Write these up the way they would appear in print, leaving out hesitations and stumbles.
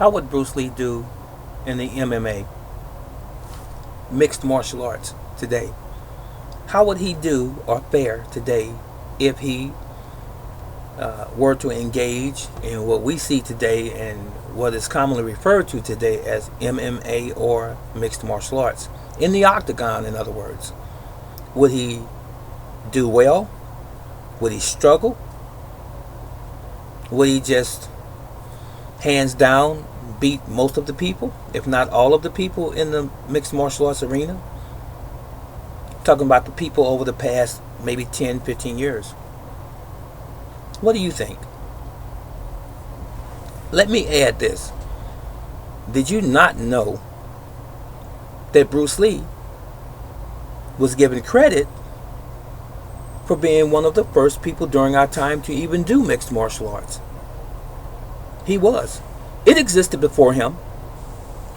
How would Bruce Lee do in the MMA, mixed martial arts, today? How would he do or fare today if he were to engage in what we see today and what is commonly referred to today as MMA or mixed martial arts? In the octagon, in other words. Would he do well? Would he struggle? Would he just hands down beat most of the people, if not all of the people in the mixed martial arts arena? Talking about the people over the past maybe 10, 15 years. What do you think? Let me add this. Did you not know that Bruce Lee was given credit for being one of the first people during our time to even do mixed martial arts? He was. It existed before him,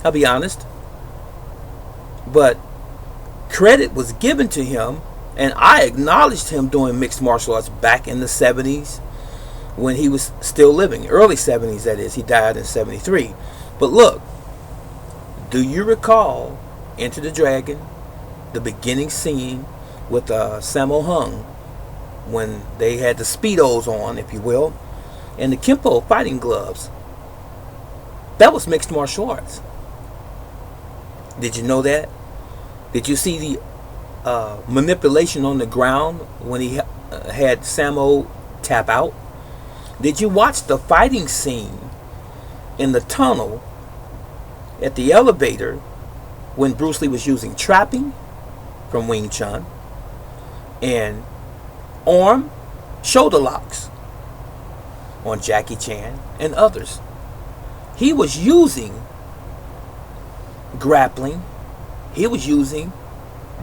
I'll be honest. But credit was given to him, and I acknowledged him doing mixed martial arts back in the 70s when he was still living. Early 70s, that is. He died in 73. But look, do you recall Enter the Dragon, the beginning scene with Sammo Hung, when they had the Speedos on, if you will, and the Kempo fighting gloves? That was mixed martial arts. Did you know that? Did you see the manipulation on the ground when he had Sammo tap out? Did you watch the fighting scene in the tunnel at the elevator when Bruce Lee was using trapping from Wing Chun and arm shoulder locks on Jackie Chan and others? He was using grappling. He was using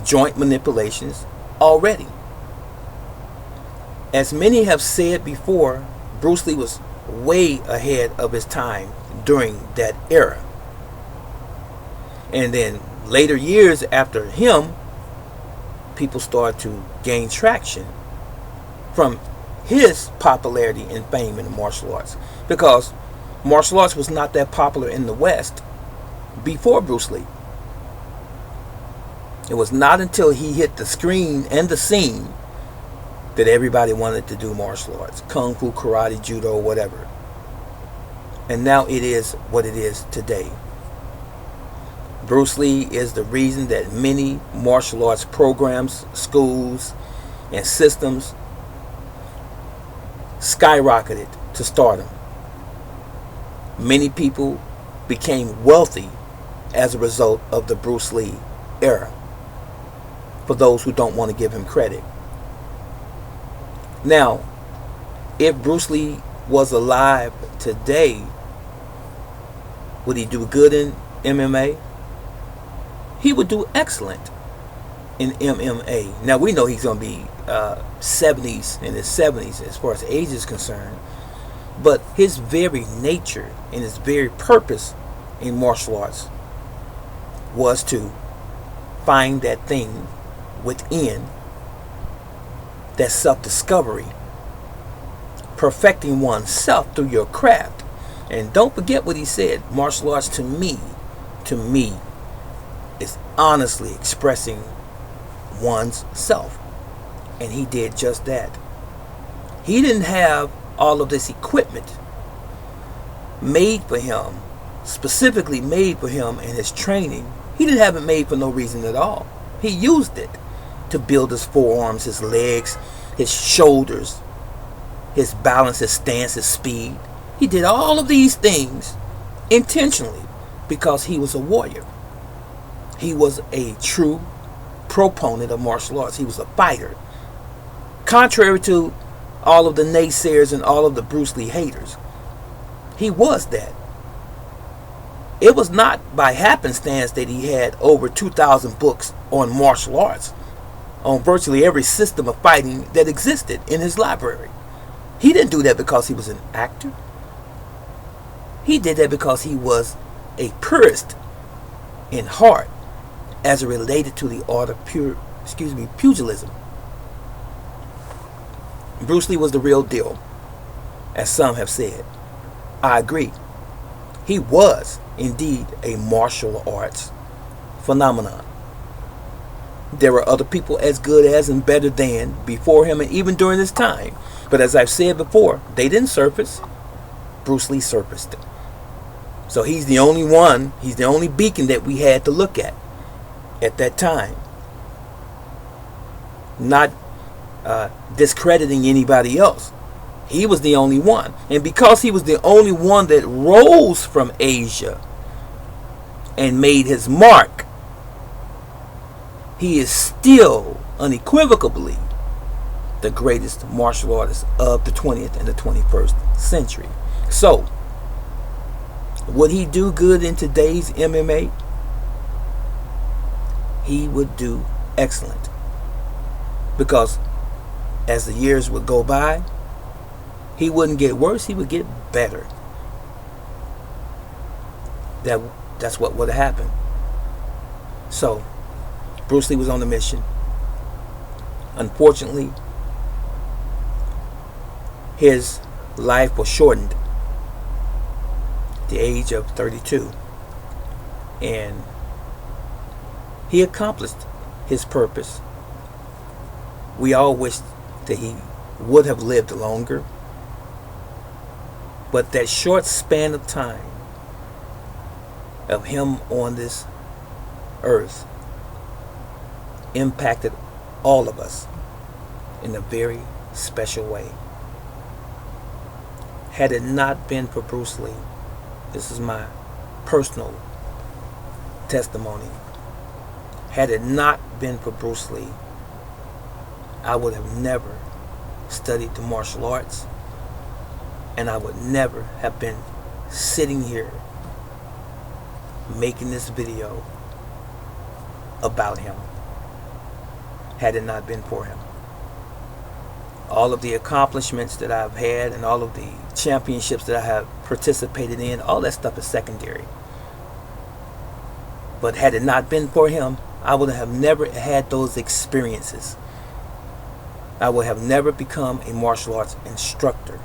joint manipulations already. As many have said before, Bruce Lee was way ahead of his time during that era. And then later years after him, people started to gain traction from his popularity and fame in the martial arts, because martial arts was not that popular in the West before Bruce Lee. It was not until he hit the screen and the scene that everybody wanted to do martial arts. Kung Fu, karate, judo, whatever. And now it is what it is today. Bruce Lee is the reason that many martial arts programs, schools, and systems skyrocketed to stardom. Many people became wealthy as a result of the Bruce Lee era, for those who don't want to give him credit. Now, if Bruce Lee was alive today, would he do good in MMA? He would do excellent in MMA. Now, we know he's going to be 70s, in his 70s as far as age is concerned. But his very nature and his very purpose in martial arts was to find that thing within, that self-discovery, perfecting oneself through your craft. And don't forget what he said. Martial arts to me, is honestly expressing one's self. And he did just that. He didn't have all of this equipment made for him, specifically made for him in his training. He didn't have it made for no reason at all. He used it to build his forearms, his legs, his shoulders, his balance, his stance, his speed. He did all of these things intentionally because he was a warrior. He was a true proponent of martial arts. He was a fighter. Contrary to all of the naysayers and all of the Bruce Lee haters, he was that. It was not by happenstance that he had over 2,000 books on martial arts, on virtually every system of fighting that existed in his library. He didn't do that because he was an actor. He did that because he was a purist in heart as it related to the art of pugilism. Bruce Lee was the real deal, as some have said. I agree. He was indeed a martial arts phenomenon. There were other people as good as and better than before him and even during his time. But as I've said before, they didn't surface. Bruce Lee surfaced. So he's the only one, he's the only beacon that we had to look at that time. Not discrediting anybody else. He was the only one. And because he was the only one that rose from Asia and made his mark, he is still unequivocally the greatest martial artist of the 20th and the 21st century. So, would he do good in today's MMA? He would do excellent. Because as the years would go by, he wouldn't get worse, he would get better. That's what would have happened. So, Bruce Lee was on a mission. Unfortunately, his life was shortened at the age of 32. And he accomplished his purpose. We all wish that he would have lived longer. But that short span of time of him on this earth impacted all of us in a very special way. Had it not been for Bruce Lee, this is my personal testimony. Had it not been for Bruce Lee, I would have never studied the martial arts, and I would never have been sitting here making this video about him, had it not been for him. All of the accomplishments that I've had and all of the championships that I have participated in, all that stuff is secondary. But had it not been for him, I would have never had those experiences. I would have never become a martial arts instructor.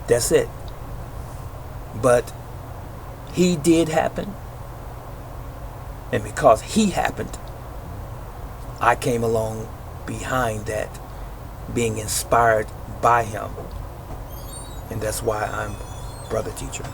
That's it. But he did happen. And because he happened, I came along behind that, being inspired by him. And that's why I'm Brother Teacher.